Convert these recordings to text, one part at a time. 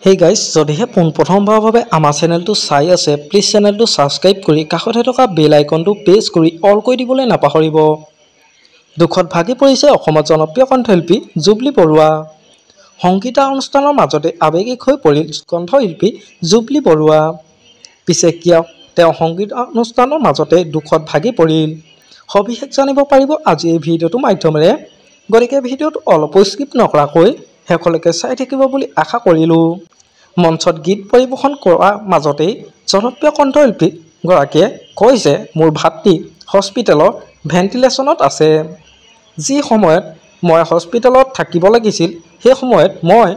Hey guys, যদিহে পোনপ্ৰথমবাৰৰ বাবে আমাৰ চেনেলটো চাই আছে, প্লিজ চেনেলটো সাবস্ক্ৰাইব কৰি কাষতে থকা বেল আইকনটো প্ৰেছ কৰি অল কৰি দিবলৈ নাপাহৰিব। দুখত ভাগি পৰিছে অসমৰ জনপ্ৰিয় কণ্ঠশিল্পী জুবলি বৰুৱা। সংগীতানুষ্ঠানৰ মাজতে আৱেগিক হৈ পৰিল কণ্ঠশিল্পী জুবলি বৰুৱা। পিছে কিয় তেওঁ সংগীতানুষ্ঠানৰ মাজতে দুখত ভাগি পৰিল, সবিশেষ জানিব পাৰিব আজি এই ভিডিঅ'টোৰ মাধ্যমেৰে। গতিকে ভিডিঅ'টো অলপো স্কিপ নকৰাকৈ শেষলৈকে চাই থাকিব বুলি আশা কৰিলোঁ। মঞ্চত গীত পৰিৱেশন কৰাৰ মাজতেই জনপ্ৰিয় কণ্ঠশিল্পী গৰাকীয়ে কয় যে মোৰ ভাতৃ হস্পিটেলৰ ভেণ্টিলেশ্যনত আছে। যি সময়ত মই হস্পিটেলত থাকিব লাগিছিল সেই সময়ত মই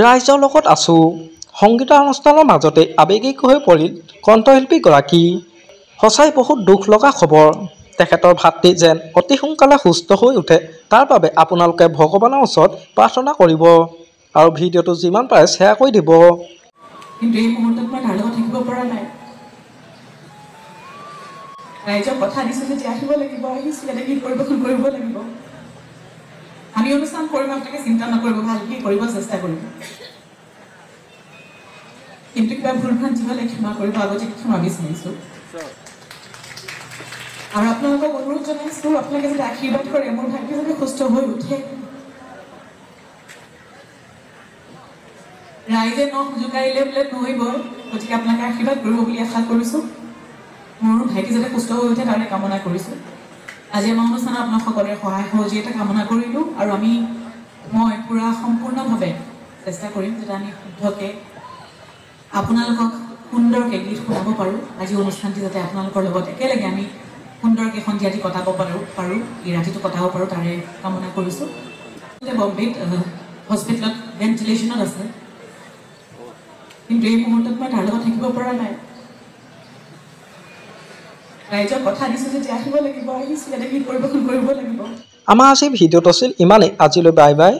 ৰাইজৰ লগত আছোঁ। সংগীতানুষ্ঠানৰ মাজতে আৱেগিক হৈ পৰিল কণ্ঠশিল্পী গৰাকী। সঁচাই বহুত দুখ লগা খবৰ। তেখেতৰ ভাতৃ যেন অতি সোনকালে সুস্থ হৈ উঠে তাৰ বাবে আপোনালোকে ভগৱানৰ ওচৰত প্ৰাৰ্থনা কৰিব আৰু ভিডিঅ'টো যিমান পাৰে শ্বেয়াৰ কৰি দিব। কিন্তু এই মুহূৰ্তত মই তাৰ লগত থাকিব পৰা নাই। ৰাইজক কথা দিছো যে আহিব লাগিব, আহিছো ইয়াতে গীত পৰিৱেশন কৰিব লাগিব। আমি অনুষ্ঠান কৰিম, আপোনালোকে চিন্তা নকৰিব, ভালকে কৰিব চেষ্টা কৰিম। কিন্তু কিবা ভুল ভ্ৰান্তি হ'লে ক্ষমা কৰিব, আগতে ক্ষমা বিচাৰিছো। আৰু আপোনালোকক অনুৰোধ জনাইছো, আপোনালোকে যাতে আশীৰ্বাদ কৰে মোৰ ভাইটি যাতে সুস্থ হৈ উঠে। ৰাইজে নখ জোকাৰিলে বোলে নহব, গতিকে আপোনালোকে আশীৰ্বাদ কৰিব বুলি আশা কৰিছো। মোৰ ভাইটি যাতে সুস্থ হৈ উঠে তাৰে কামনা কৰিছো। আজি আমাৰ অনুষ্ঠানত আপোনাক সকলোৰে সহায় সহযোগিতা কামনা কৰিলো আৰু মই পুৰা সম্পূৰ্ণভাৱে চেষ্টা কৰিম যাতে আমি শুদ্ধকে আপোনালোকক সুন্দৰকে গীত শুনাব পাৰোঁ। আজি অনুষ্ঠানটি যাতে আপোনালোকৰ লগত একেলগে আমি সুন্দৰকে সন্ধিয়াটি কটাব পাৰোঁ, এই ৰাতিটো কটাব পাৰোঁ তাৰে কামনা কৰিছোঁ। বম্বেত হস্পিটেলত ভেণ্টিলেশ্যনত আছে, কিন্তু এই মুহূৰ্তত মই তাৰ লগত থাকিব পৰা নাই। ৰাইজক কথা দিছো যে আহিব লাগিব, আহিছো ইয়াতে গীত পৰিৱেশন কৰিব লাগিব। আমাৰ আজি ভিডিঅ'টো আছিল ইমানেই। আজিলৈ বাই বাই।